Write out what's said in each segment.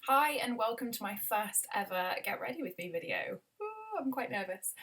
Hi and welcome to my first ever Get Ready With Me video. Ooh, I'm quite nervous.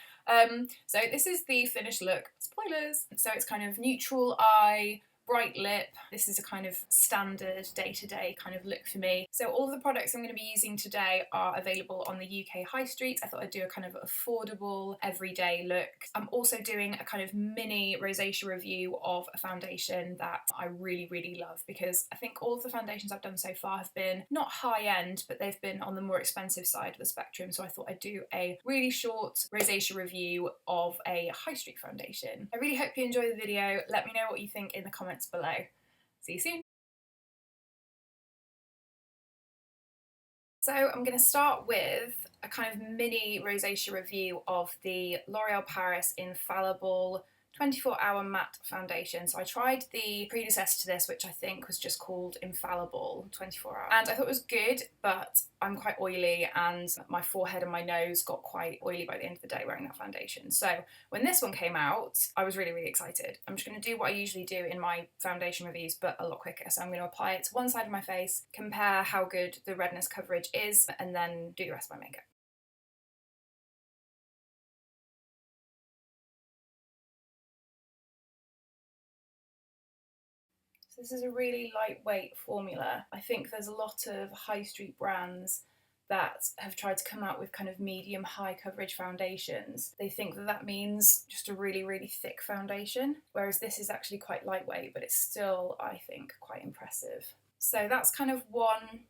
So this is the finished look, spoilers. So it's kind of neutral eye, bright lip. This is a kind of standard day-to-day kind of look for me. So all of the products I'm going to be using today are available on the UK High Street. I thought I'd do a kind of affordable everyday look. I'm also doing a kind of mini rosacea review of a foundation that I really love, because I think all of the foundations I've done so far have been not high-end, but they've been on the more expensive side of the spectrum. So I thought I'd do a really short rosacea review of a High Street foundation. I really hope you enjoy the video. Let me know what you think in the comments below. See you soon. So I'm going to start with a kind of mini rosacea review of the L'Oréal Paris Infallible 24-hour matte foundation. So I tried the predecessor to this, which I think was just called Infallible 24 hour, and I thought it was good, but I'm quite oily and my forehead and my nose got quite oily by the end of the day wearing that foundation. So when this one came out, I was really excited. I'm just going to do what I usually do in my foundation reviews, but a lot quicker. So I'm going to apply it to one side of my face, compare how good the redness coverage is, and then do the rest of my makeup. So this is a really lightweight formula. I think there's a lot of high street brands that have tried to come out with kind of medium high coverage foundations. They think that that means just a really thick foundation, whereas this is actually quite lightweight, but it's still, I think, quite impressive. So that's kind of one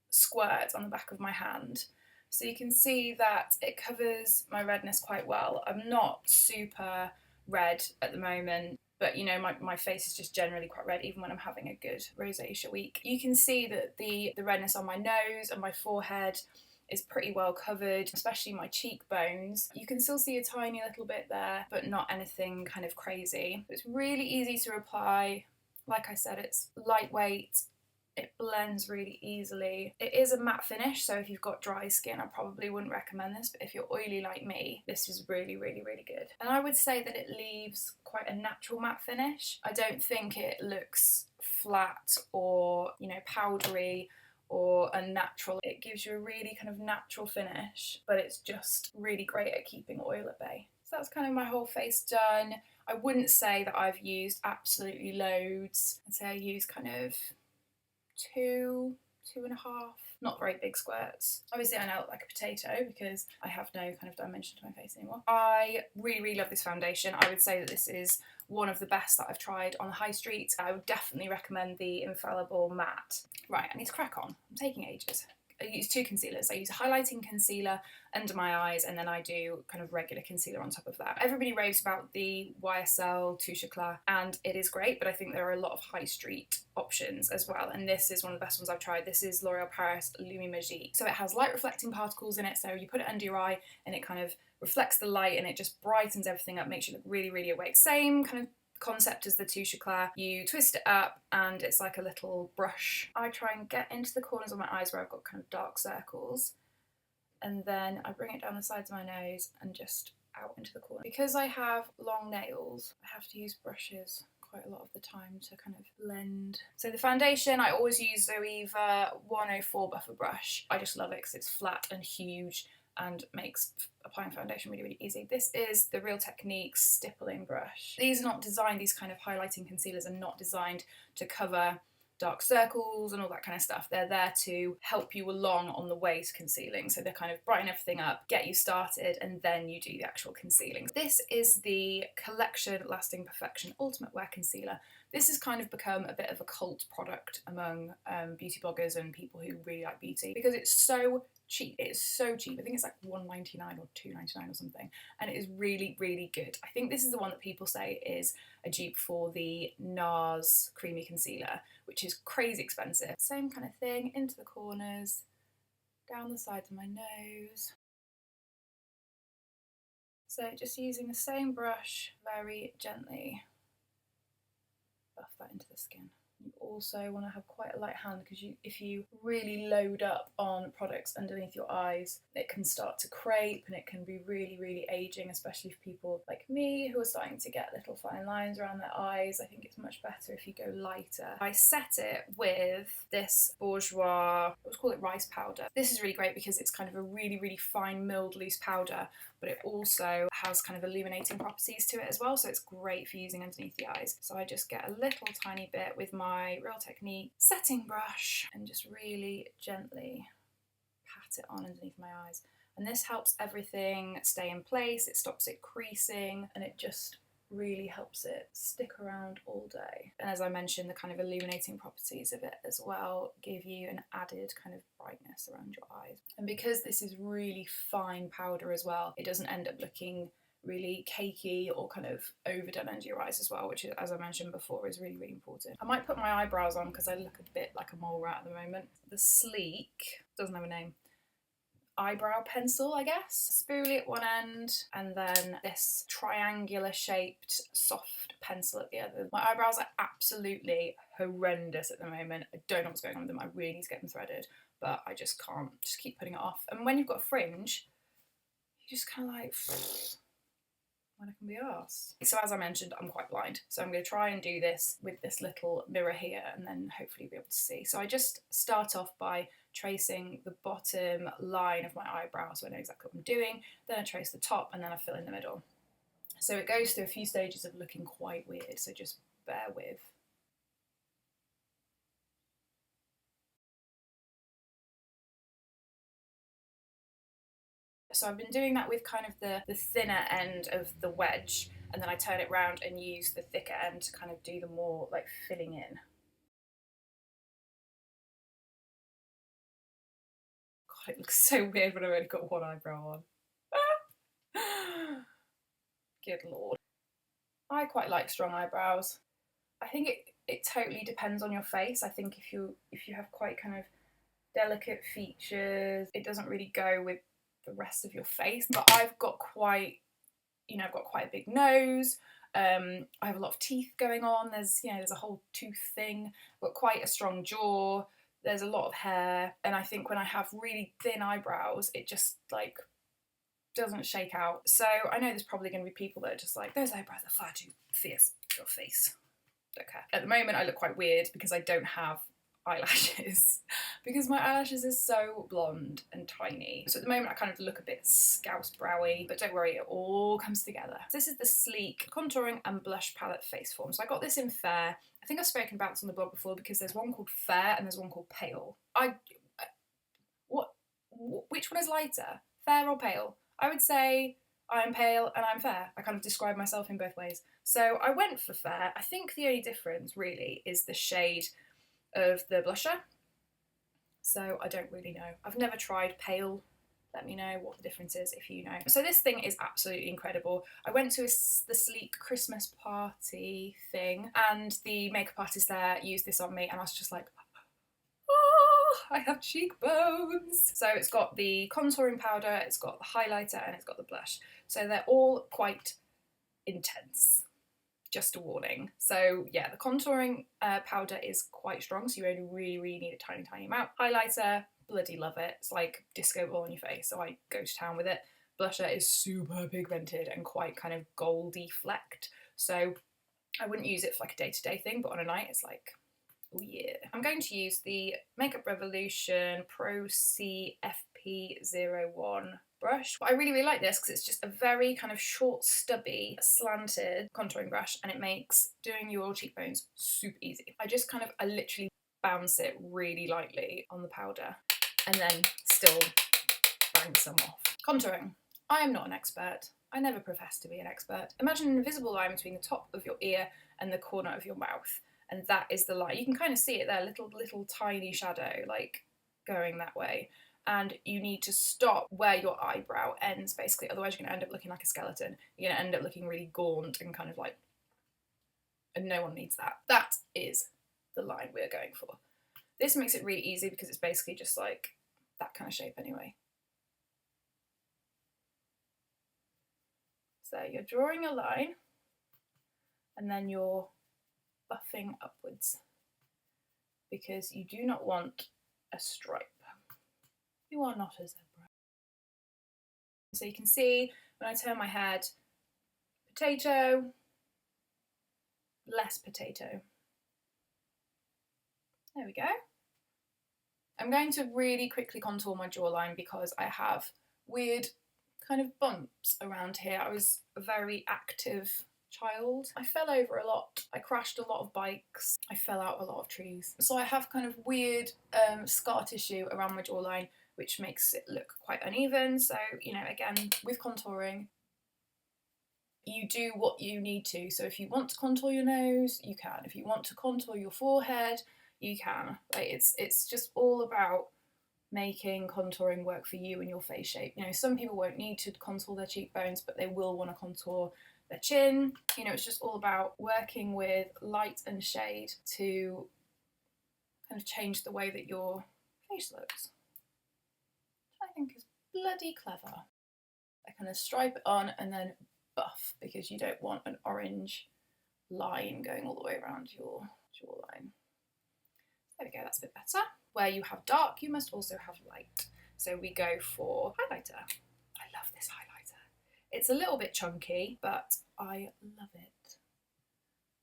squirt on the back of my hand. So you can see that it covers my redness quite well. I'm not super red at the moment, but you know, my face is just generally quite red even when I'm having a good rosacea week. You can see that the redness on my nose and my forehead is pretty well covered, especially my cheekbones. You can still see a tiny little bit there, but not anything kind of crazy. It's really easy to apply. Like I said, it's lightweight. It blends really easily. It is a matte finish, so if you've got dry skin, I probably wouldn't recommend this, but if you're oily like me, this is really good. And I would say that it leaves quite a natural matte finish. I don't think it looks flat or, you know, powdery or unnatural. It gives you a really kind of natural finish, but it's just really great at keeping oil at bay. So that's kind of my whole face done. I wouldn't say that I've used absolutely loads. I'd say I use kind of two and a half, not very big squirts. Obviously I now look like a potato because I have no kind of dimension to my face anymore. I really love this foundation. I would say that this is one of the best that I've tried on the high street. I would definitely recommend the Infallible Matte. Right, I need to crack on. I'm taking ages. I use two concealers. I use a highlighting concealer under my eyes, and then I do kind of regular concealer on top of that. Everybody raves about the YSL Touche Eclat, and it is great, but I think there are a lot of high street options as well, and this is one of the best ones I've tried. This is L'Oréal Paris Lumi Magique. So it has light reflecting particles in it, so you put it under your eye and it kind of reflects the light and it just brightens everything up, makes you look really awake. Same kind of concept as the Touche Eclat. You twist it up and it's like a little brush. I try and get into the corners of my eyes where I've got kind of dark circles, and then I bring it down the sides of my nose and just out into the corner. Because I have long nails, I have to use brushes quite a lot of the time to kind of blend. So the foundation, I always use Zoeva 104 buffer brush. I just love it because it's flat and huge and makes applying foundation really easy. This is the Real Techniques stippling brush. These are not designed, these kind of highlighting concealers are not designed to cover dark circles and all that kind of stuff. They're there to help you along on the way to concealing. So they kind of brighten everything up, get you started, and then you do the actual concealing. This is the Collection Lasting Perfection Ultimate Wear Concealer. This has kind of become a bit of a cult product among beauty bloggers and people who really like beauty, because it's so cheap. It is so cheap. I think it's like $1.99 or $2.99 or something, and it is really good. I think this is the one that people say is a dupe for the NARS creamy concealer, which is crazy expensive. Same kind of thing, into the corners, down the sides of my nose. So just using the same brush, very gently buff that into the skin. You also want to have quite a light hand because if you really load up on products underneath your eyes, it can start to crepe and it can be really, really aging, especially for people like me who are starting to get little fine lines around their eyes. I think it's much better if you go lighter. I set it with this Bourjois, let's call it rice powder. This is really great because it's kind of a really, really fine milled loose powder, but it also has kind of illuminating properties to it as well, so it's great for using underneath the eyes. So I just get a little tiny bit with my Real Technique setting brush and just really gently pat it on underneath my eyes. And this helps everything stay in place, it stops it creasing, and it just really helps it stick around all day. And as I mentioned, the kind of illuminating properties of it as well give you an added kind of brightness around your eyes. And because this is really fine powder as well, it doesn't end up looking really cakey or kind of overdone under your eyes as well, which is, as I mentioned before, is really, really important. I might put my eyebrows on because I look a bit like a mole rat at the moment. The Sleek, doesn't have a name, eyebrow pencil, I guess. Spoolie at one end and then this triangular shaped soft pencil at the other. My eyebrows are absolutely horrendous at the moment. I don't know what's going on with them. I really need to get them threaded, but I just can't. Just keep putting it off. And when you've got a fringe, you just kind of like, when I can be arsed. So as I mentioned, I'm quite blind, so I'm going to try and do this with this little mirror here and then hopefully be able to see. So I just start off by tracing the bottom line of my eyebrow so I know exactly what I'm doing, then I trace the top and then I fill in the middle. So it goes through a few stages of looking quite weird, so just bear with. So I've been doing that with kind of the thinner end of the wedge, and then I turn it round and use the thicker end to kind of do the more like filling in. God, it looks so weird when I've only got one eyebrow on. Good lord. I quite like strong eyebrows. I think it totally depends on your face. I think if you have quite kind of delicate features, it doesn't really go with the rest of your face. But I've got quite, I've got quite a big nose. I have a lot of teeth going on. There's a whole tooth thing. I've got quite a strong jaw. There's a lot of hair, and I think when I have really thin eyebrows, it just like doesn't shake out. So I know there's probably going to be people that are just like, those eyebrows are far too fierce for your face. Okay. At the moment, I look quite weird because I don't have eyelashes because my eyelashes are so blonde and tiny. So at the moment I kind of look a bit scouse browy, but don't worry, it all comes together. So this is the Sleek Contouring and Blush Palette Face Form. So I got this in Fair. I think I've spoken about this on the blog before because there's one called Fair and there's one called Pale. Which one is lighter? Fair or pale? I would say I'm pale and I'm fair. I kind of describe myself in both ways. So I went for Fair. I think the only difference really is the shade of the blusher. So I don't really know. I've never tried Pale. Let me know what the difference is if you know. So this thing is absolutely incredible. I went to the Sleek Christmas party thing and the makeup artist there used this on me and I was just like, oh, I have cheekbones. So it's got the contouring powder, it's got the highlighter and it's got the blush. So they're all quite intense. Just a warning. So yeah, the contouring powder is quite strong, so you only really need a tiny amount. Highlighter, bloody love it. It's like disco ball on your face, so I go to town with it. Blusher is super pigmented and quite kind of goldy flecked, so I wouldn't use it for like a day-to-day thing, but on a night it's like, oh yeah. I'm going to use the Makeup Revolution Pro C FP01 brush. But I really like this because it's just a very kind of short, stubby, slanted contouring brush and it makes doing your cheekbones super easy. I literally bounce it really lightly on the powder and then still bang some off. Contouring. I am not an expert. I never profess to be an expert. Imagine an invisible line between the top of your ear and the corner of your mouth. And that is the line. You can kind of see it there, little tiny shadow, like going that way. And you need to stop where your eyebrow ends, basically. Otherwise, you're going to end up looking like a skeleton. You're going to end up looking really gaunt and kind of like, and no one needs that. That is the line we're going for. This makes it really easy because it's basically just like that kind of shape anyway. So you're drawing a line and then you're buffing upwards because you do not want a stripe. You are not a zebra. So you can see when I turn my head, potato, less potato. There we go. I'm going to really quickly contour my jawline because I have weird kind of bumps around here. I was a very active child. I fell over a lot. I crashed a lot of bikes. I fell out a lot of trees. So I have kind of weird scar tissue around my jawline, which makes it look quite uneven. So, you know, again, with contouring, you do what you need to. So if you want to contour your nose, you can. If you want to contour your forehead, you can. Like it's just all about making contouring work for you and your face shape. You know, some people won't need to contour their cheekbones, but they will want to contour their chin. You know, it's just all about working with light and shade to kind of change the way that your face looks, which I think is bloody clever. I kind of stripe it on and then buff because you don't want an orange line going all the way around your jawline. There we go, that's a bit better. Where you have dark, you must also have light. So we go for highlighter. I love this highlighter. It's a little bit chunky, but I love it.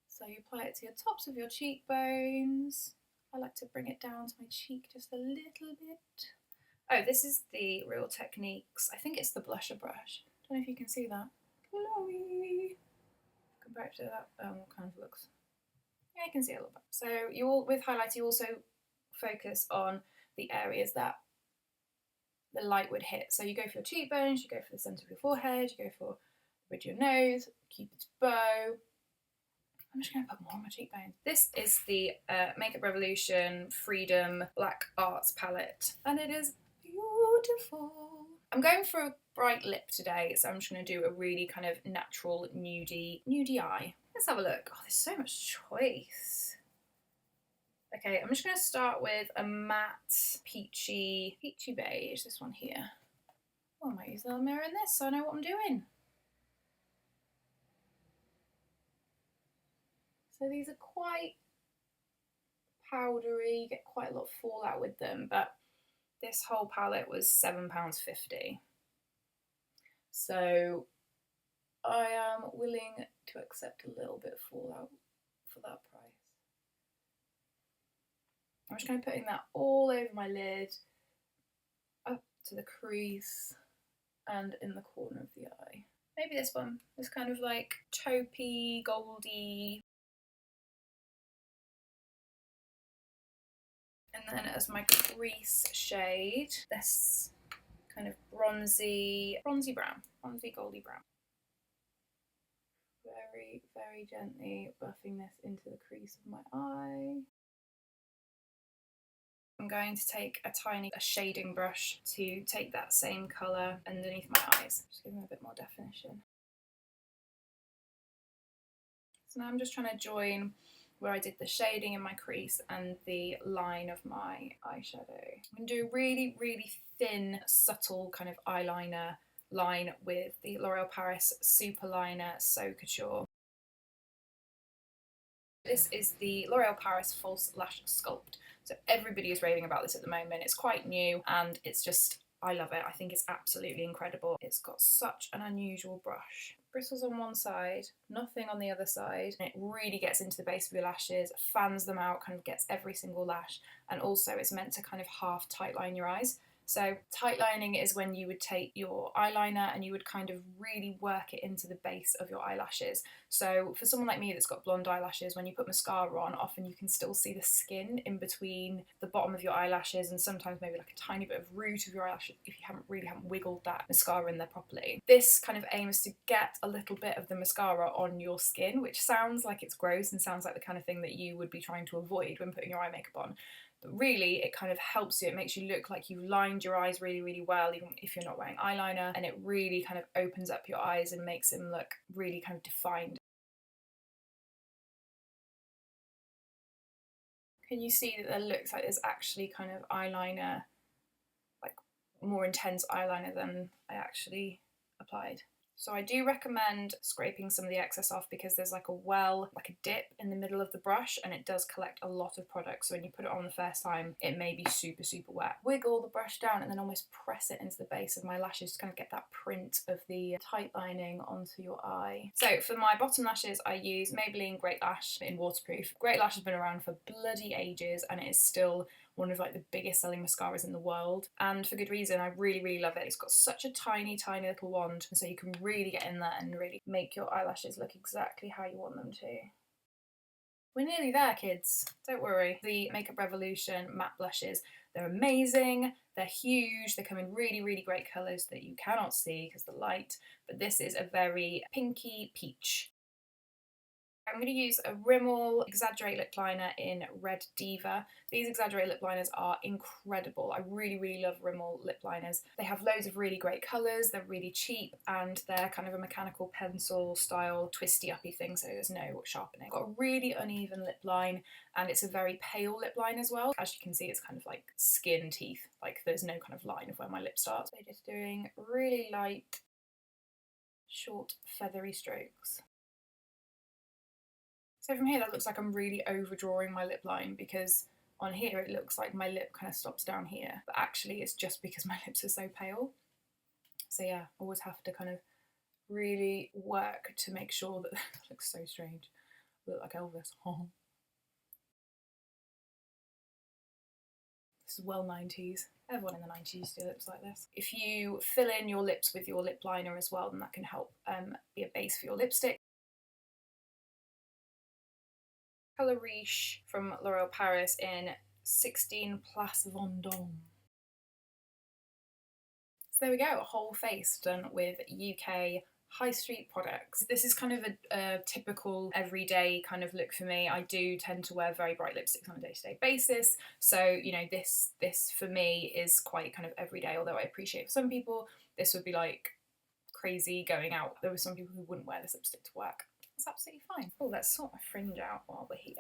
So you apply it to your tops of your cheekbones. I like to bring it down to my cheek just a little bit. Oh, this is the Real Techniques. I think it's the blusher brush. Don't know if you can see that. Glowy. Compared to that, what kind of looks. Yeah, you can see a little bit. So with highlighter, you also focus on the areas that the light would hit. So you go for your cheekbones, you go for the centre of your forehead, you go for the bridge of your nose, Cupid's bow. I'm just going to put more on my cheekbones. This is the Makeup Revolution Freedom Black Arts palette, and it is beautiful. I'm going for a bright lip today, so I'm just going to do a really kind of natural nudie eye. Let's have a look. Oh, there's so much choice. Okay, I'm just going to start with a matte peachy beige, this one here. Oh, I might use a little mirror in this so I know what I'm doing. So these are quite powdery, you get quite a lot of fallout with them, but this whole palette was £7.50. So I am willing to accept a little bit of fallout for that price. I'm just going to putting that all over my lid, up to the crease and in the corner of the eye. Maybe this one, this kind of like taupey, goldy. And then as my crease shade, this kind of bronzy brown, bronzy goldy brown. Very, very gently buffing this into the crease of my eye. I'm going to take a shading brush to take that same colour underneath my eyes, just give them a bit more definition. So now I'm just trying to join where I did the shading in my crease and the line of my eyeshadow. I'm going to do a really, really thin, subtle kind of eyeliner line with the L'Oréal Paris Super Liner So Couture. This is the L'Oréal Paris False Lash Sculpt. So everybody is raving about this at the moment. It's quite new and it's just, I love it. I think it's absolutely incredible. It's got such an unusual brush. Bristles on one side, nothing on the other side. And it really gets into the base of your lashes, fans them out, kind of gets every single lash. And also it's meant to kind of half tight line your eyes. So tight lining is when you would take your eyeliner and you would kind of really work it into the base of your eyelashes. So for someone like me that's got blonde eyelashes, when you put mascara on, often you can still see the skin in between the bottom of your eyelashes and sometimes maybe like a tiny bit of root of your eyelashes if you haven't wiggled that mascara in there properly. This kind of aims to get a little bit of the mascara on your skin, which sounds like it's gross and sounds like the kind of thing that you would be trying to avoid when putting your eye makeup on. But really, it kind of helps you. It makes you look like you've lined your eyes really, really well, even if you're not wearing eyeliner. And it really kind of opens up your eyes and makes them look really kind of defined. Can you see that there looks like there's actually kind of eyeliner, like more intense eyeliner than I actually applied? So I do recommend scraping some of the excess off because there's like a dip in the middle of the brush and it does collect a lot of product. So when you put it on the first time, it may be super, super wet. Wiggle the brush down and then almost press it into the base of my lashes to kind of get that print of the tight lining onto your eye. So for my bottom lashes, I use Maybelline Great Lash in waterproof. Great Lash has been around for bloody ages and it is still one of like the biggest selling mascaras in the world, and for good reason. I really, really love it. It's got such a tiny, tiny little wand, and so you can really get in there and really make your eyelashes look exactly how you want them to. We're nearly there, kids. Don't worry. The Makeup Revolution matte blushes, they're amazing, they're huge, they come in really, really great colours that you cannot see because of the light, but this is a very pinky peach. I'm going to use a Rimmel Exaggerate Lip Liner in Red Diva. These Exaggerate Lip Liners are incredible. I really, really love Rimmel lip liners. They have loads of really great colours, they're really cheap, and they're kind of a mechanical pencil style twisty uppy thing, so there's no sharpening. Got a really uneven lip line, and it's a very pale lip line as well. As you can see, it's kind of like skin teeth, like there's no kind of line of where my lip starts. So just doing really light, short, feathery strokes. So from here that looks like I'm really overdrawing my lip line because on here it looks like my lip kind of stops down here, but actually it's just because my lips are so pale. So yeah, always have to kind of really work to make sure that that looks so strange. I look like Elvis. This is well 90s. Everyone in the 90s used to do lips like this. If you fill in your lips with your lip liner as well, then that can help be a base for your lipstick. Colour Riche from L'Oréal Paris in 16 Place Vendôme. So there we go, a whole face done with UK high street products. This is kind of a typical everyday kind of look for me. I do tend to wear very bright lipsticks on a day-to-day basis, so you know this for me is quite kind of everyday, although I appreciate for some people this would be like crazy going out. There were some people who wouldn't wear this lipstick to work. It's absolutely fine. Oh, let's sort my fringe out while we're here.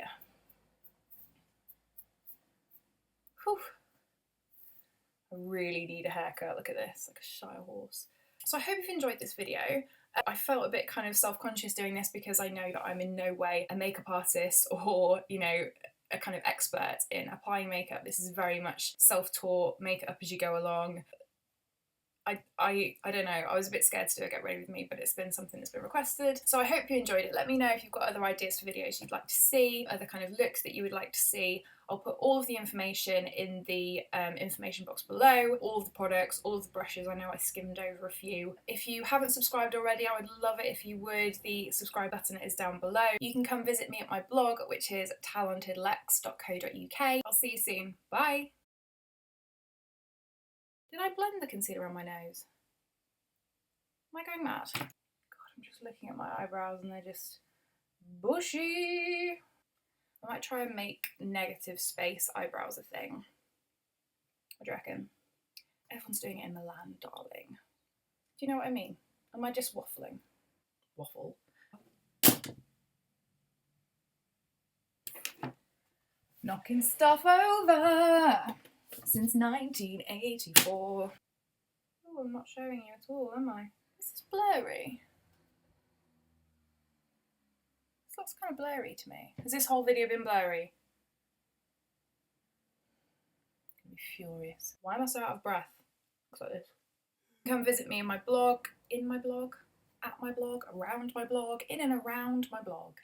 Whew. I really need a haircut. Look at this, like a shy horse. So I hope you've enjoyed this video. I felt a bit kind of self-conscious doing this because I know that I'm in no way a makeup artist or, you know, a kind of expert in applying makeup. This is very much self-taught, make it up as you go along. I don't know, I was a bit scared to do a get ready with me, but it's been something that's been requested. So I hope you enjoyed it. Let me know if you've got other ideas for videos you'd like to see, other kind of looks that you would like to see. I'll put all of the information in the information box below, all of the products, all of the brushes. I know I skimmed over a few. If you haven't subscribed already, I would love it if you would. The subscribe button is down below. You can come visit me at my blog, which is talentedlex.co.uk. I'll see you soon. Bye! Did I blend the concealer on my nose? Am I going mad? God, I'm just looking at my eyebrows and they're just bushy. I might try and make negative space eyebrows a thing. What do you reckon? Everyone's doing it in Milan, darling. Do you know what I mean? Am I just waffling? Waffle. Knocking stuff over since 1984. Oh, I'm not showing you at all, am I? This is blurry. This looks kind of blurry to me. Has this whole video been blurry? I'm gonna be furious. Why am I so out of breath? Looks like this. Come visit me in my blog, at my blog, around my blog, in and around my blog.